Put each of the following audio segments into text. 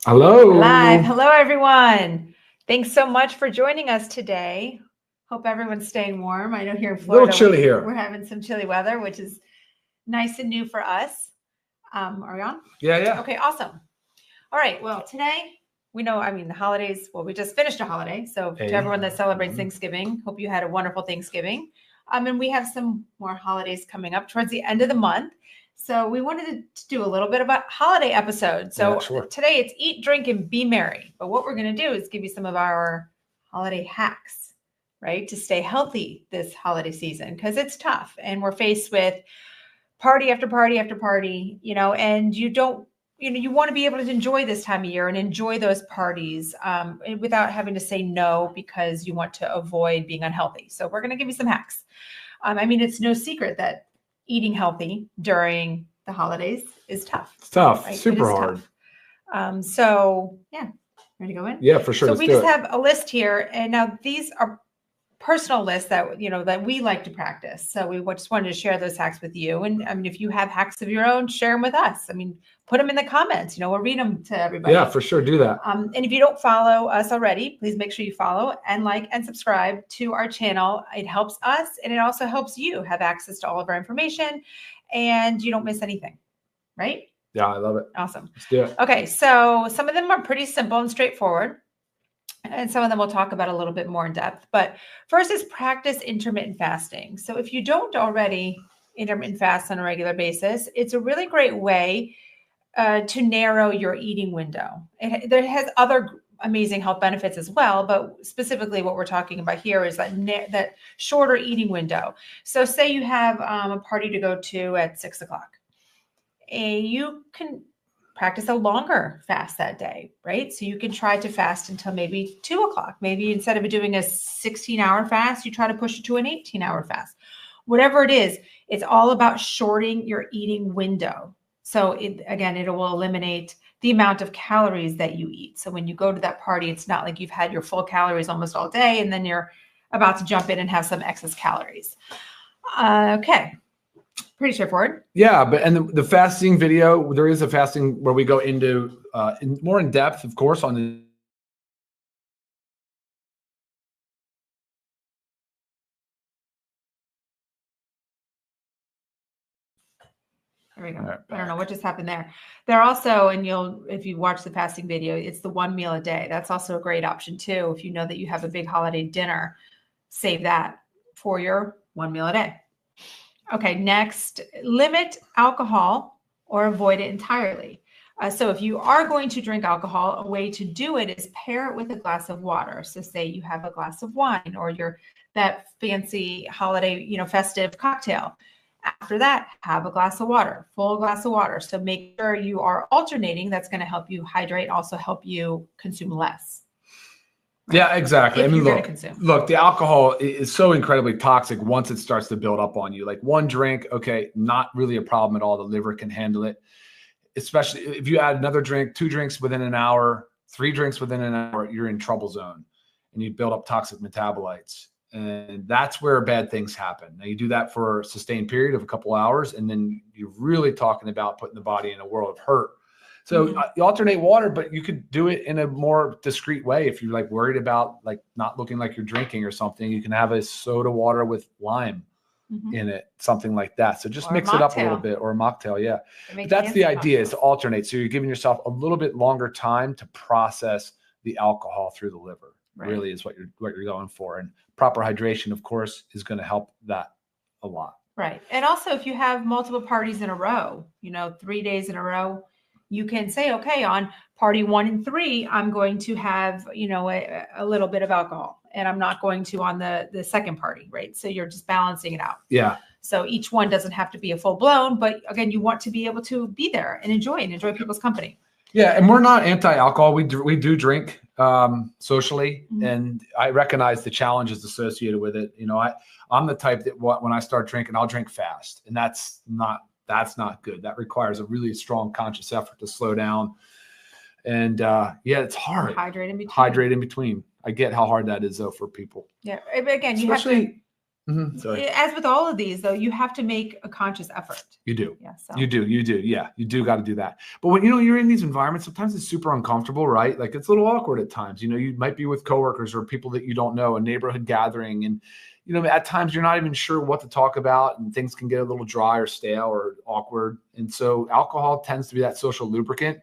Hello. Live. Hello, everyone. Thanks so much for joining us today. Hope everyone's staying warm. I know here in A little Florida, chilly here. we're having some chilly weather, which is nice and new for us. Are we on? Yeah. Okay, awesome. All right. Well, today we know, the holidays, well, we just finished a holiday. So to everyone that celebrates Thanksgiving, hope you had a wonderful Thanksgiving. And we have some more holidays coming up towards the end of the month. So we wanted to do a little bit about holiday episode. So today it's eat, drink, and be merry. But what we're going to do is give you some of our holiday hacks, right? To stay healthy this holiday season, because it's tough. And we're faced with party after party after party, and you want to be able to enjoy this time of year and enjoy those parties without having to say no because you want to avoid being unhealthy. So we're going to give you some hacks. It's no secret that eating healthy during the holidays is tough. It's tough. Right? Super hard. Ready to go in? Yeah, for sure. So we just have a list here, and now these are personal lists that that we like to practice. So we just wanted to share those hacks with you. And if you have hacks of your own, share them with us. Put them in the comments. We'll read them to everybody. Yeah, for sure. Do that. And if you don't follow us already, please make sure you follow and like and subscribe to our channel. It helps us, and it also helps you have access to all of our information, and you don't miss anything, right? Yeah, I love it. Awesome. Let's do it. Okay, so some of them are pretty simple and straightforward, and some of them we'll talk about a little bit more in depth. But first is practice intermittent fasting. So if you don't already intermittent fast on a regular basis, it's a really great way to narrow your eating window. There has other amazing health benefits as well, but specifically what we're talking about here is that shorter eating window. So say you have a party to go to at 6 o'clock. You can practice a longer fast that day, right? So you can try to fast until maybe 2 o'clock. Maybe instead of doing a 16-hour fast, you try to push it to an 18-hour fast. Whatever it is, it's all about shorting your eating window. So it will eliminate the amount of calories that you eat. So when you go to that party, it's not like you've had your full calories almost all day, and then you're about to jump in and have some excess calories. Okay. Pretty straightforward. Yeah, and the fasting video, there is a fasting where we go into more in depth, of course, on the. There we go. Right, I don't know what just happened there. There also, and if you watch the fasting video, it's the 1 meal a day. That's also a great option too. If you know that you have a big holiday dinner, save that for your 1 meal a day. Okay, next, limit alcohol or avoid it entirely. So if you are going to drink alcohol, a way to do it is pair it with a glass of water. So say you have a glass of wine or that fancy holiday, festive cocktail. After that, have a glass of water, full glass of water. So make sure you are alternating. That's going to help you hydrate, also help you consume less. Yeah, exactly. Look, the alcohol is so incredibly toxic once it starts to build up on you. Like one drink, okay, not really a problem at all. The liver can handle it. Especially if you add another drink, 2 drinks within an hour, 3 drinks within an hour, you're in trouble zone and you build up toxic metabolites. And that's where bad things happen. Now you do that for a sustained period of a couple hours, and then you're really talking about putting the body in a world of hurt. So you alternate water, but you could do it in a more discreet way. If you're worried about not looking like you're drinking or something, you can have a soda water with lime in it, something like that. So just mix it up a little bit, or a mocktail. Yeah. But that's the idea, is to alternate. So you're giving yourself a little bit longer time to process the alcohol through the liver. Right. Really is what you're going for. And proper hydration, of course, is going to help that a lot. Right. And also if you have multiple parties in a row, 3 days in a row, you can say, okay, on party 1 and 3, I'm going to have, a little bit of alcohol, and I'm not going to on the second party, right? So you're just balancing it out. Yeah. So each one doesn't have to be a full blown, but again, you want to be able to be there and enjoy people's company. Yeah, and we're not anti-alcohol. We do drink socially, and I recognize the challenges associated with it. I'm the type that when I start drinking, I'll drink fast, and that's not good. That requires a really strong conscious effort to slow down. And it's hard. Hydrate in between. I get how hard that is though for people. Yeah, again, especially As with all of these, though, you have to make a conscious effort. You do. Yeah. So. You do. Yeah, you do got to do that. But when you're in these environments, sometimes it's super uncomfortable, right? Like it's a little awkward at times. You might be with coworkers or people that you don't know, a neighborhood gathering, and at times you're not even sure what to talk about, and things can get a little dry or stale or awkward. And so alcohol tends to be that social lubricant.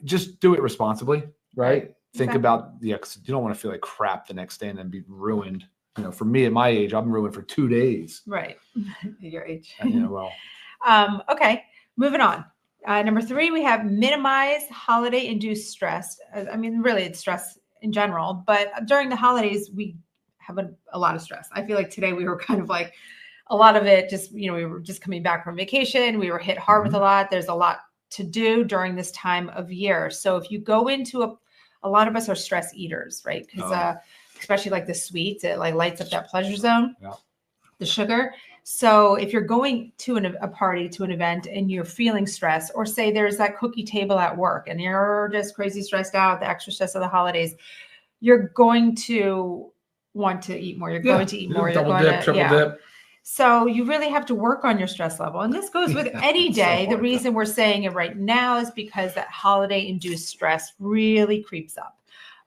Just do it responsibly, right? Think about because you don't want to feel like crap the next day and then be ruined. For me at my age, I'm ruined for 2 days. Right. Your age. Well. Okay. Moving on. Number 3, we have minimize holiday-induced stress. I mean, really, it's stress in general, but during the holidays, we have a lot of stress. I feel like today we were kind of like a lot of it just, we were just coming back from vacation. We were hit hard with a lot. There's a lot to do during this time of year. So if you go into a lot of us are stress eaters, right? Because especially like the sweets, it like lights up that pleasure zone, the sugar. So if you're going to a party, to an event, and you're feeling stressed, or say there's that cookie table at work and you're just crazy stressed out, the extra stress of the holidays, you're going to want to eat more. You're going to eat more. Double dip, triple dip. So you really have to work on your stress level. And this goes with any day. The reason we're saying it right now is because that holiday-induced stress really creeps up,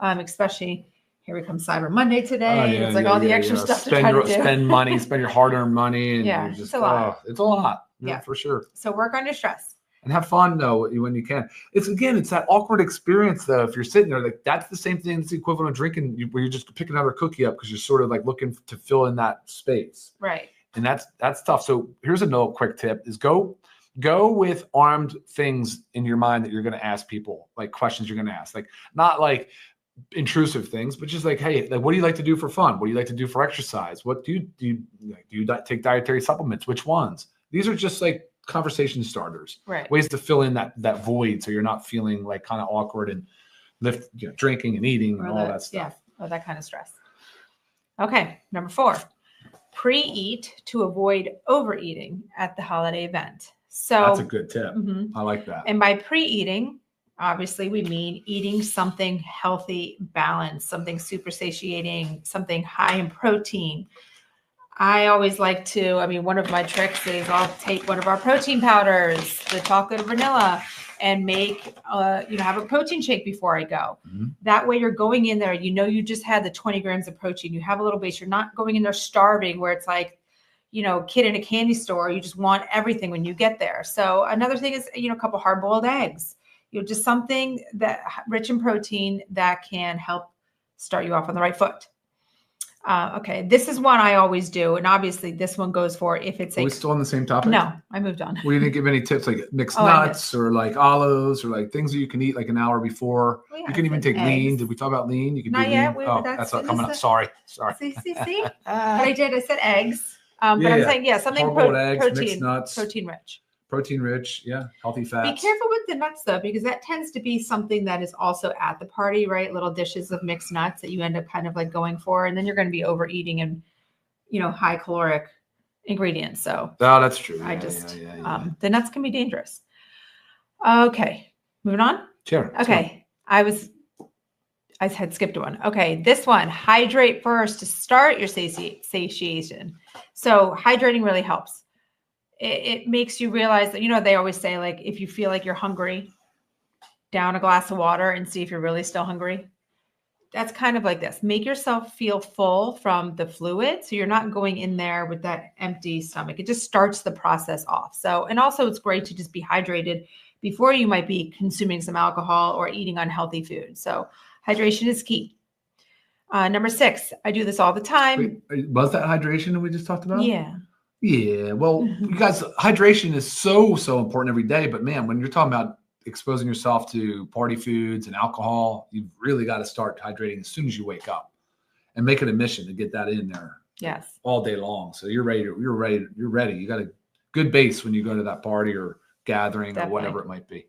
especially here we come Cyber Monday today. It's like all the extra stuff to try to do. Spend money, spend your hard-earned money. And it's a lot. It's a lot. Yeah, for sure. So work on your stress. And have fun, though, when you can. It's that awkward experience, though. If you're sitting there, like that's the same thing. It's the equivalent of drinking, where you just pick another cookie up because you're sort of like looking to fill in that space. Right. And that's tough. So here's another quick tip: is go with armed things in your mind that you're going to ask people, like questions you're going to ask, like not like intrusive things, but just like, hey, like, what do you like to do for fun? What do you like to do for exercise? What do you take dietary supplements? Which ones? These are just like conversation starters, right? Ways to fill in that void, so you're not feeling like kind of awkward and drinking and eating and all that stuff. Yeah, that kind of stress. Okay, number 4, pre-eat to avoid overeating at the holiday event. So that's a good tip. I like that. And by pre-eating, obviously we mean eating something healthy, balanced, something super satiating, something high in protein. I always like to, one of my tricks is I'll take one of our protein powders, the chocolate or vanilla, and make, have a protein shake before I go. That way you're going in there, you just had the 20 grams of protein. You have a little base. You're not going in there starving where it's like, kid in a candy store. You just want everything when you get there. So another thing is, a couple hard-boiled eggs. Just something that rich in protein that can help start you off on the right foot. Okay, this is one I always do, and obviously this one goes for if it's Are we still on the same topic? No, I moved on. We didn't give any tips like mixed nuts or like olives or like things that you can eat like an hour before. You can even take lean. Did we talk about lean? You can do lean. That's not coming up. Sorry. See. But I did. I said eggs. But I'm saying something eggs, mixed nuts, protein rich. Protein rich, healthy fats. Be careful with the nuts though, because that tends to be something that is also at the party, right? Little dishes of mixed nuts that you end up kind of like going for, and then you're going to be overeating and high caloric ingredients. So that's true. The nuts can be dangerous. Okay, moving on. Sure. Okay, I had skipped one. Okay, this one: hydrate first to start your satiation. So hydrating really helps. It makes you realize that, they always say, like, if you feel like you're hungry, down a glass of water and see if you're really still hungry. That's kind of like this. Make yourself feel full from the fluid. So you're not going in there with that empty stomach. It just starts the process off. So, and also it's great to just be hydrated before you might be consuming some alcohol or eating unhealthy food. So hydration is key. Number 6, I do this all the time. Wait, was that hydration that we just talked about? Yeah. Yeah. Well, you guys, hydration is so important every day. But man, when you're talking about exposing yourself to party foods and alcohol, you've really got to start hydrating as soon as you wake up, and make it a mission to get that in there. Yes. All day long. So you're ready. You're ready. You got a good base when you go to that party or gathering or whatever it might be.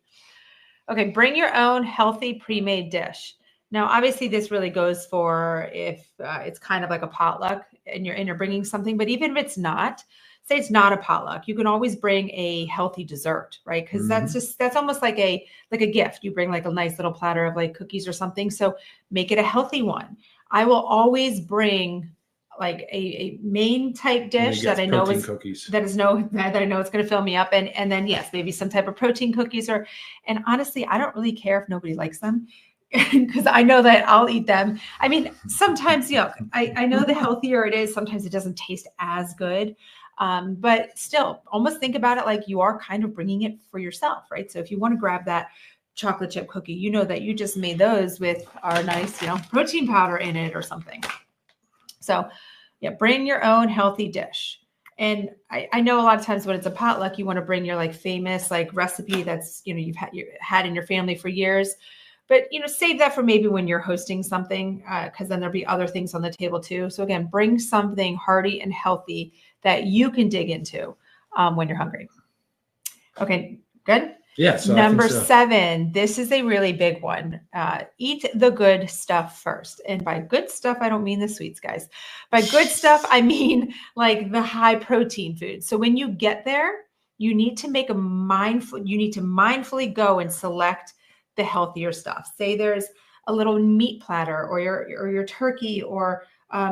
Okay. Bring your own healthy pre-made dish. Now, obviously this really goes for if it's kind of like a potluck and you're bringing something, but even if it's not, say it's not a potluck, you can always bring a healthy dessert, right? Because that's almost like a gift. You bring like a nice little platter of like cookies or something. So make it a healthy one. I will always bring like a main type dish that I know is cookies. that I know it's going to fill me up. And then yes, maybe some type of protein cookies and honestly, I don't really care if nobody likes them because I know that I'll eat them. I mean, sometimes, I know the healthier it is, sometimes it doesn't taste as good. But still almost think about it like you are kind of bringing it for yourself, right? So if you want to grab that chocolate chip cookie, you know that you just made those with our nice, protein powder in it or something. So yeah, bring your own healthy dish. And I know a lot of times when it's a potluck, you want to bring your like famous like recipe that's, you've had in your family for years, but save that for maybe when you're hosting something, because then there'll be other things on the table too. So again, bring something hearty and healthy that you can dig into when you're hungry. Okay, good. Yeah. So Number 7, this is a really big one. Eat the good stuff first. And by good stuff, I don't mean the sweets, guys. By good stuff, I mean like the high protein foods. So when you get there, you need to mindfully go and select the healthier stuff. Say there's a little meat platter or your turkey or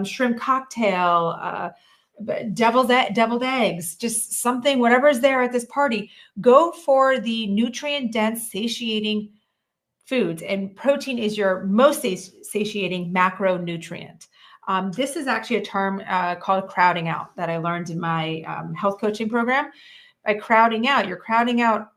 shrimp cocktail, deviled eggs, just something, whatever is there at this party. Go for the nutrient dense, satiating foods, and protein is your most satiating macronutrient. This is actually a term called crowding out that I learned in my health coaching program. By crowding out, you're crowding out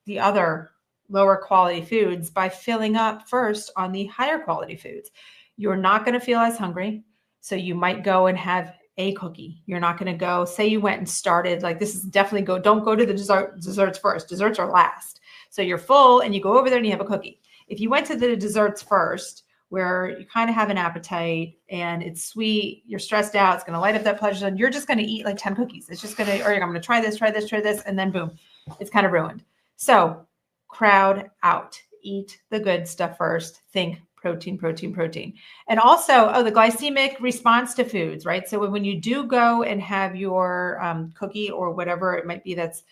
the other lower quality foods by filling up first on the higher quality foods. You're not going to feel as hungry. So you might go and have a cookie. You're not going to go, say you went and started, like this is definitely don't go to the desserts first. Desserts are last. So you're full and you go over there and you have a cookie. If you went to the desserts first, where you kind of have an appetite and it's sweet, you're stressed out, it's going to light up that pleasure zone, you're just going to eat like 10 cookies. It's just going to, or I'm going to try this, and then boom, it's kind of ruined. So crowd out, eat the good stuff first, think protein. And also, the glycemic response to foods, right? So when you do go and have your cookie or whatever it might be, that's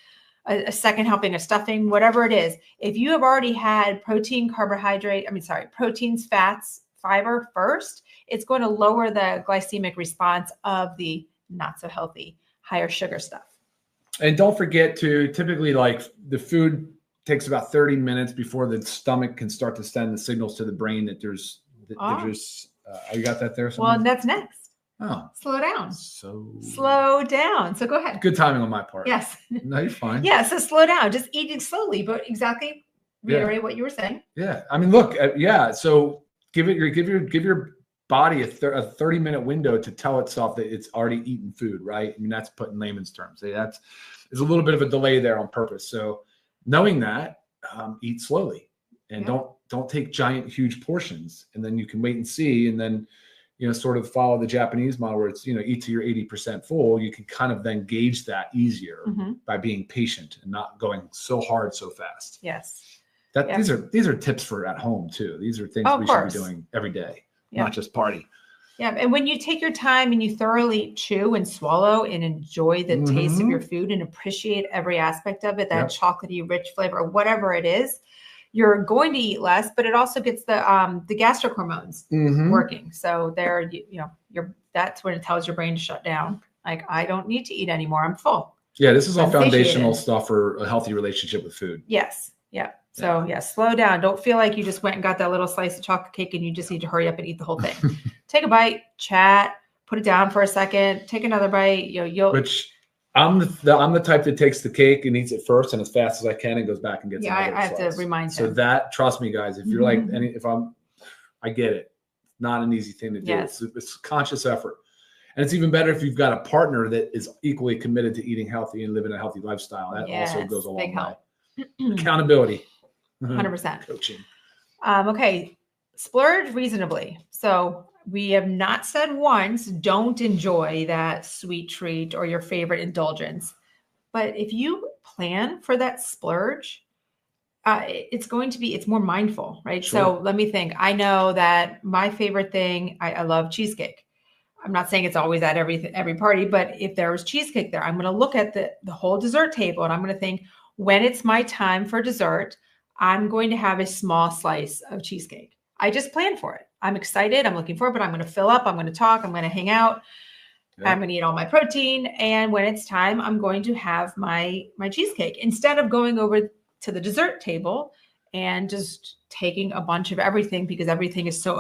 a second helping, a stuffing, whatever it is, if you have already had proteins, fats, fiber first, it's going to lower the glycemic response of the not so healthy, higher sugar stuff. And don't forget to typically, like, the food takes about 30 minutes before the stomach can start to send the signals to the brain that there's you got that there somewhere? Well, that's next. Slow down. Slow down. So go ahead. Good timing on my part. Yes. No, you're fine. Yeah. So slow down. Just eating slowly, but exactly reiterate what you were saying. Yeah. I mean, look. So give your body a 30-minute window to tell itself that it's already eaten food, right? I mean, that's put in layman's terms. There's a little bit of a delay there on purpose. So knowing that, eat slowly and don't take giant, huge portions, and then you can wait and see, and then sort of follow the Japanese model where it's eat till you're 80% full. You can kind of then gauge that easier by being patient and not going so hard so fast. Yes. These are tips for at home too. These are things we should be doing every day, not just party. Yeah. And when you take your time and you thoroughly chew and swallow and enjoy the taste of your food and appreciate every aspect of it, that chocolatey, rich flavor, whatever it is, you're going to eat less, but it also gets the gastric hormones working. So that's when it tells your brain to shut down. Like, I don't need to eat anymore. I'm full. Yeah. This is all foundational stuff for a healthy relationship with food. Yes. Yeah. So slow down. Don't feel like you just went and got that little slice of chocolate cake and you just need to hurry up and eat the whole thing. Take a bite, chat, put it down for a second, take another bite. Which I'm the type that takes the cake and eats it first and as fast as I can and goes back and gets another I have slice. to remind him. So that, trust me, guys, if you're like, I get it. Not an easy thing to do. Yes. It's conscious effort. And it's even better if you've got a partner that is equally committed to eating healthy and living a healthy lifestyle. That also goes a long way. Accountability. 100%. Coaching. Okay. Splurge reasonably. So we have not said once, don't enjoy that sweet treat or your favorite indulgence. But if you plan for that splurge, it's more mindful, right? Sure. So let me think. I know that my favorite thing, I love cheesecake. I'm not saying it's always at every party, but if there was cheesecake there, I'm going to look at the whole dessert table and I'm going to think, when it's my time for dessert, I'm going to have a small slice of cheesecake. I just plan for it. I'm excited. I'm looking forward, but I'm going to fill up. I'm going to talk. I'm going to hang out. Yeah. I'm going to eat all my protein. And when it's time, I'm going to have my cheesecake instead of going over to the dessert table and just taking a bunch of everything because everything is so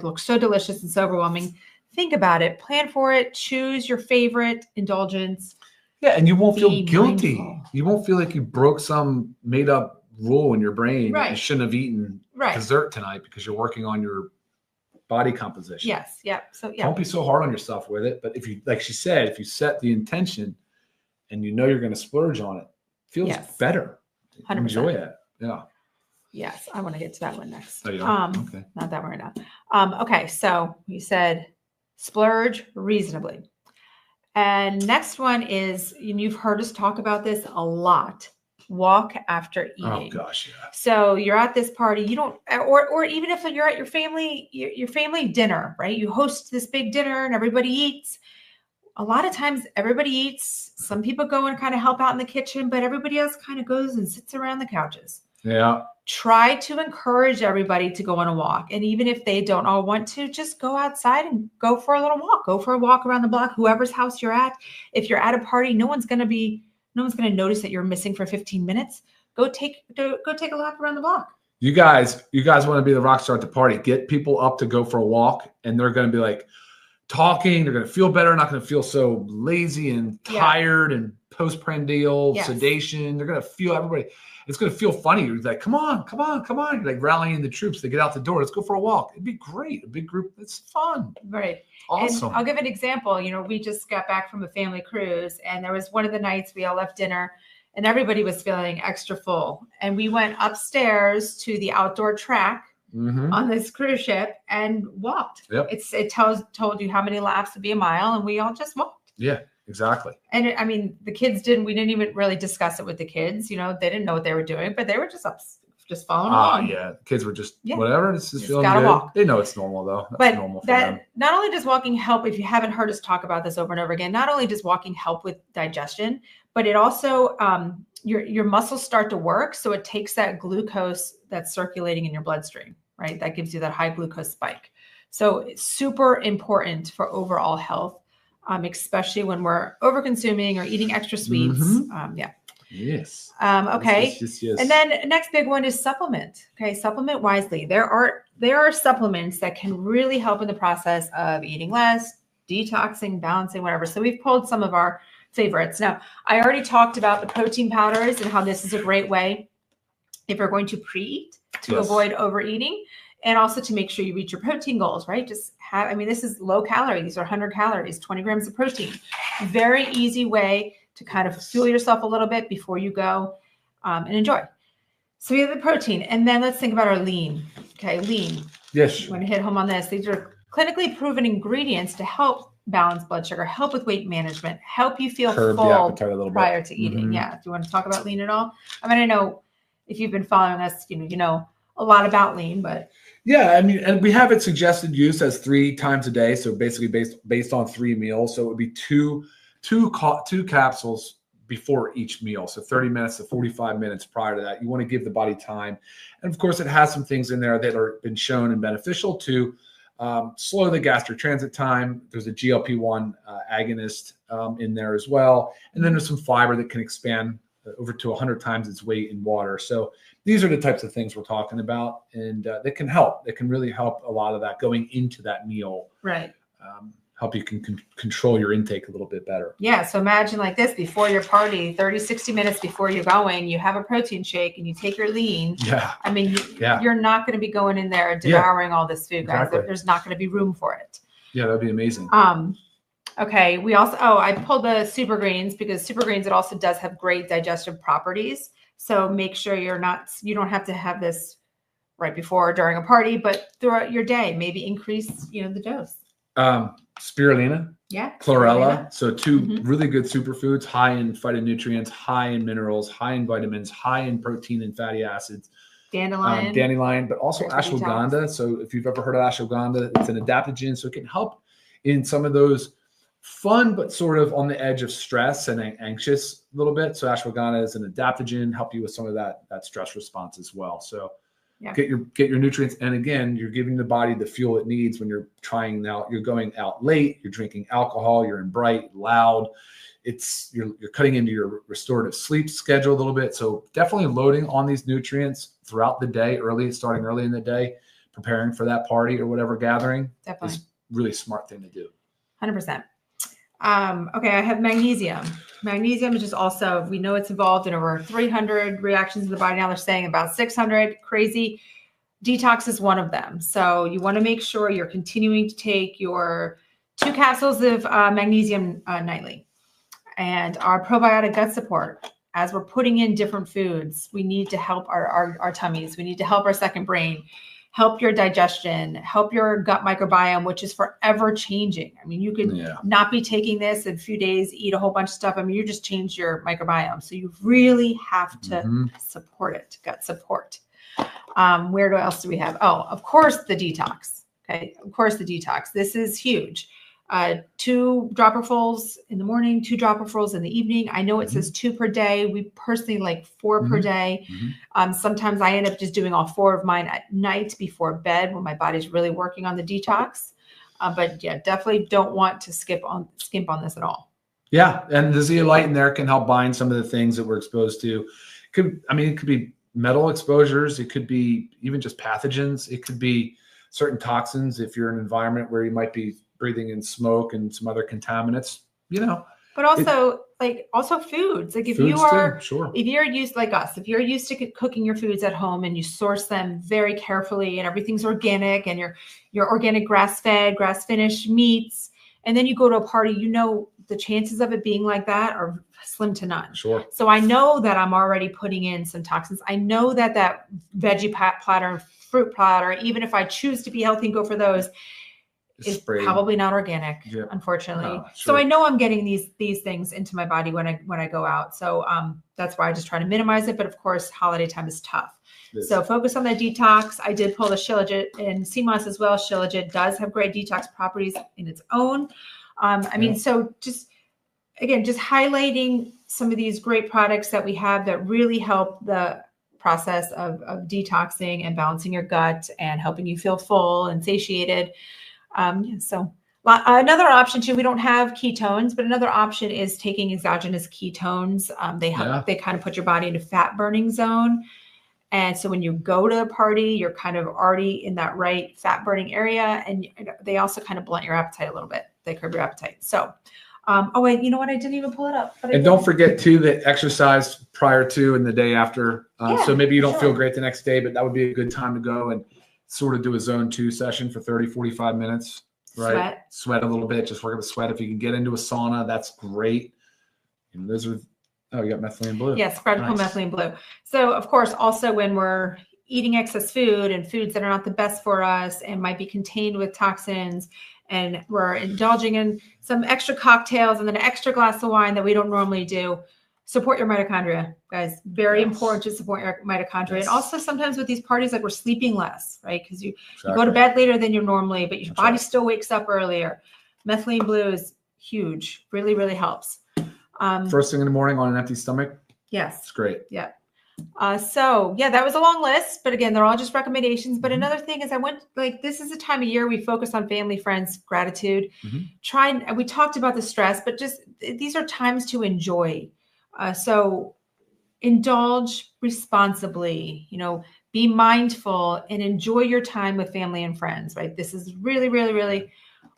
looks so delicious and so overwhelming. Think about it, plan for it, choose your favorite indulgence. Yeah. And you won't feel guilty. Mindful. You won't feel like you broke some made up rule in your brain that you shouldn't have eaten dessert tonight because you're working on your body composition. Yes. Yeah. So don't be so hard on yourself with it. But if you, like she said, if you set the intention and you know you're going to splurge on it, it feels better. 100%. Enjoy it. Yeah. Yes. I want to get to that one next. Oh, you don't? Okay. Not that one right now. Okay. So you said splurge reasonably. And next one is, and you've heard us talk about this a lot, walk after eating. Oh gosh, yeah. So you're at this party, you don't, or even if you're at your family dinner, right? You host this big dinner and everybody eats. A lot of times everybody eats. Some people go and kind of help out in the kitchen, but everybody else kind of goes and sits around the couches. Yeah. Try to encourage everybody to go on a walk. And even if they don't all want to, just go outside and go for a little walk. Go for a walk around the block, whoever's house you're at. If you're at a party, no one's going to notice that you're missing for 15 minutes. Go take a lap around the block. You guys want to be the rock star at the party. Get people up to go for a walk, and they're going to be like talking. They're going to feel better. Not going to feel so lazy and tired and postprandial sedation. They're going to feel everybody. It's going to feel funny. You're like, come on. You're like rallying the troops to get out the door. Let's go for a walk. It'd be great. A big group. It's fun. Right. Awesome. And I'll give an example. We just got back from a family cruise, and there was one of the nights we all left dinner and everybody was feeling extra full. And we went upstairs to the outdoor track on this cruise ship and walked. Yep. It told you how many laps would be a mile, and we all just walked. Yeah, exactly. And the kids we didn't even really discuss it with the kids. They didn't know what they were doing, but they were just following along. Yeah. The kids were just whatever. It's just feeling good. Walk. They know it's normal though. That's normal for them. Not only does walking help, if you haven't heard us talk about this over and over again, not only does walking help with digestion, but it also, your muscles start to work. So it takes that glucose that's circulating in your bloodstream, right? That gives you that high glucose spike. So it's super important for overall health, especially when we're over consuming or eating extra sweets. Yes. Okay. Yes. And then next big one is supplement. Okay. Supplement wisely. There are supplements that can really help in the process of eating less, detoxing, balancing, whatever. So we've pulled some of our favorites. Now, I already talked about the protein powders and how this is a great way if you're going to pre-eat to avoid overeating, and also to make sure you reach your protein goals, right? This is low calorie. These are 100 calories, 20 grams of protein. Very easy way to kind of fuel yourself a little bit before you go and enjoy. So we have the protein, and then let's think about our lean. Okay, lean. Yes. I'm going to hit home on this. These are clinically proven ingredients to help balance blood sugar, help with weight management, help you feel full prior to eating. Yeah. Do you want to talk about lean at all? I know if you've been following us, you know a lot about lean, but yeah, and we have it suggested use as 3 times a day. So basically based on 3 meals. So it would be two capsules before each meal. So 30 minutes to 45 minutes prior to that. You want to give the body time. And of course, it has some things in there that are been shown and beneficial to slow the gastric transit time. There's a GLP-1 agonist in there as well. And then there's some fiber that can expand over to 100 times its weight in water. So these are the types of things we're talking about, and that can help. It can really help a lot of that going into that meal. Right. Help you can control your intake a little bit better. Yeah. So imagine like this, before your party, 30, 60 minutes before you're going, you have a protein shake and you take your lean. Yeah. You're not going to be going in there devouring all this food, guys. Exactly. There's not going to be room for it. Yeah, that'd be amazing. Okay. We also, I pulled the super greens because super greens, it also does have great digestive properties. So make sure you don't have to have this right before or during a party, but throughout your day, maybe increase, the dose. Spirulina, Spirulina. chlorella. So 2 really good superfoods, high in phytonutrients, high in minerals, high in vitamins, high in protein and fatty acids. Dandelion, but also ashwagandha. So if you've ever heard of ashwagandha, it's an adaptogen. So it can help in some of those fun, but sort of on the edge of stress and anxious a little bit. So ashwagandha is an adaptogen, help you with some of that stress response as well. So get your nutrients. And again, you're giving the body the fuel it needs when you're you're going out late, you're drinking alcohol, you're in bright, loud. You're cutting into your restorative sleep schedule a little bit. So definitely loading on these nutrients throughout the day, starting early in the day, preparing for that party or whatever gathering is really smart thing to do. 100%. Okay, I have magnesium. Magnesium is just also, we know it's involved in over 300 reactions in the body. Now they're saying about 600, crazy. Detox is one of them. So you want to make sure you're continuing to take your 2 capsules of magnesium nightly. And our probiotic gut support, as we're putting in different foods, we need to help our tummies. We need to help our second brain, help your digestion, help your gut microbiome, which is forever changing. I mean, you could not be taking this in a few days, eat a whole bunch of stuff. I mean, you just changed your microbiome. So you really have to support it, gut support. Where else do we have? Oh, of course, the detox. Okay, of course, the detox. This is huge. 2 dropperfuls in the morning, 2 dropperfuls in the evening. I know it says 2 per day. We personally like 4 per day. Sometimes I end up just doing all 4 of mine at night before bed when my body's really working on the detox. But yeah, definitely don't want to skimp on this at all. Yeah, and the zeolite in there can help bind some of the things that we're exposed to. It could be metal exposures. It could be even just pathogens. It could be certain toxins if you're in an environment where you might be breathing in smoke and some other contaminants, But also also foods. Like if you are, if you're used like us, if you're used to cooking your foods at home and you source them very carefully and everything's organic and your organic grass-fed, grass-finished meats, and then you go to a party, the chances of it being like that are slim to none. Sure. So I know that I'm already putting in some toxins. I know that veggie platter, fruit platter, even if I choose to be healthy and go for those, is probably not organic, unfortunately. No, sure. So I know I'm getting these things into my body when I go out. So that's why I just try to minimize it. But of course, holiday time is tough. So focus on the detox. I did pull the Shilajit and sea moss as well. Shilajit does have great detox properties in its own. So just highlighting some of these great products that we have that really help the process of detoxing and balancing your gut and helping you feel full and satiated. So another option too, we don't have ketones, but another option is taking exogenous ketones. They help, they kind of put your body into fat burning zone. And so when you go to a party, you're kind of already in that right fat burning area. And they also kind of blunt your appetite a little bit. They curb your appetite. So, oh wait, you know what? I didn't even pull it up. And don't forget too, that exercise prior to and the day after. So maybe you don't feel great the next day, but that would be a good time to go and sort of do a zone 2 session for 30, 45 minutes, right? Sweat a little bit, just work up the sweat. If you can get into a sauna, that's great. And those are, you got methylene blue. Yes, practical methylene blue. So of course, also when we're eating excess food and foods that are not the best for us and might be contained with toxins, and we're indulging in some extra cocktails and then an extra glass of wine that we don't normally do, support your mitochondria, guys. Very important to support your mitochondria. And also sometimes with these parties, like we're sleeping less, right? Because you go to bed later than you normally, but your body still wakes up earlier. Methylene blue is huge. Really, really helps. First thing in the morning on an empty stomach. Yes. It's great. Yeah. That was a long list, but again, they're all just recommendations. But another thing is this is a time of year we focus on family, friends, gratitude. We talked about the stress, but just these are times to enjoy. So indulge responsibly, be mindful and enjoy your time with family and friends, right? This is really, really, really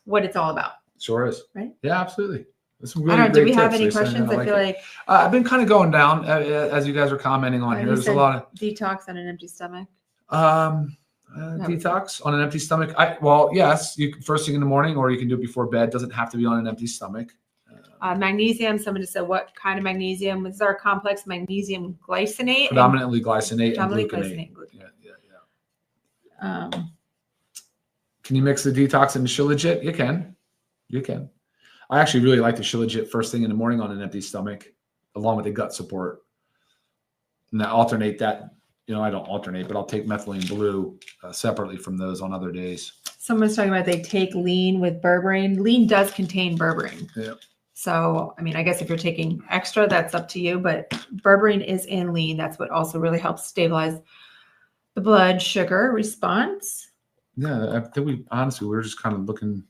what it's all about. Sure is. Right? Yeah, absolutely. Really, I don't know. Do we have any questions? I feel like I've been kind of going down as you guys are commenting on here. There's a lot of detox on an empty stomach. Detox on an empty stomach. Yes, you first thing in the morning, or you can do it before bed. Doesn't have to be on an empty stomach. Magnesium. Someone just said, what kind of magnesium? This is our complex magnesium glycinate. Predominantly glycinate and gluconate. Can you mix the detox and the Shilajit? You can. I actually really like the Shilajit first thing in the morning on an empty stomach, along with the gut support. And I alternate that. I don't alternate, but I'll take methylene blue separately from those on other days. Someone's talking about they take lean with berberine. Lean does contain berberine. Yeah. So, I guess if you're taking extra, that's up to you. But berberine is in lean. That's what also really helps stabilize the blood sugar response. Yeah, I think we were just kind of looking.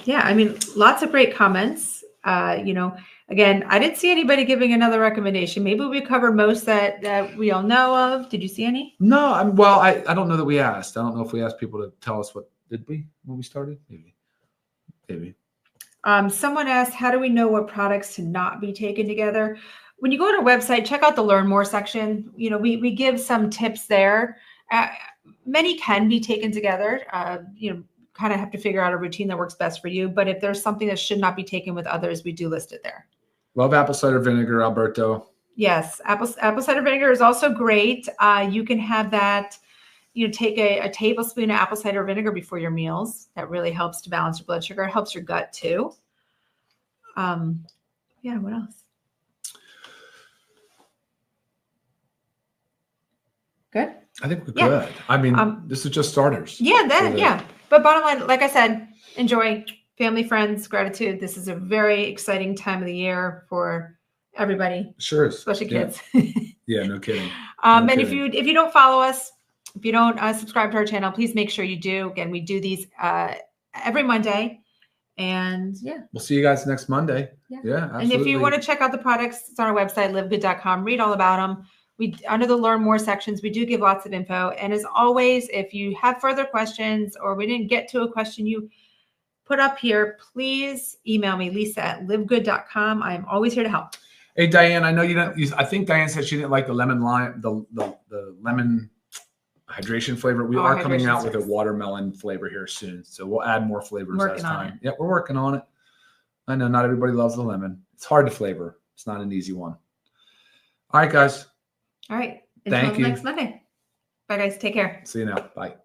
Yeah, I mean, lots of great comments. You know, again, I didn't see anybody giving another recommendation. Maybe we covered most that we all know of. Did you see any? No, well, I don't know that we asked. I don't know if we asked people to tell us did we when we started? Maybe. Someone asked, how do we know what products to not be taken together? When you go to our website, check out the Learn More section. You know, we give some tips there. Many can be taken together. You know, kind of have to figure out a routine that works best for you. But if there's something that should not be taken with others, we do list it there. Love apple cider vinegar, Alberto. Yes, apple cider vinegar is also great. You can have that. You know, take a tablespoon of apple cider vinegar before your meals. That really helps to balance your blood sugar. It helps your gut too. Yeah, what else? Good. I think we're good. I mean, this is just starters. Yeah, But bottom line, like I said, enjoy family, friends, gratitude. This is a very exciting time of the year for everybody. Sure is. Especially kids. Yeah, no kidding. And if you don't follow us, if you don't subscribe to our channel, please make sure you do. Again, we do these every Monday. And yeah. We'll see you guys next Monday. Yeah, absolutely. And if you want to check out the products, it's on our website, livegood.com. Read all about them. Under the Learn More sections, we do give lots of info. And as always, if you have further questions or we didn't get to a question you put up here, please email me, lisa@livegood.com. I'm always here to help. Hey, Diane, I know you don't use, I think Diane said she didn't like the lemon lime, the lemon hydration flavor. We are coming out with a watermelon flavor here soon. So we'll add more flavors as time. Yeah, we're working on it. I know not everybody loves the lemon. It's hard to flavor. It's not an easy one. All right, guys. All right. Until next Monday. Bye, guys. Take care. See you now. Bye.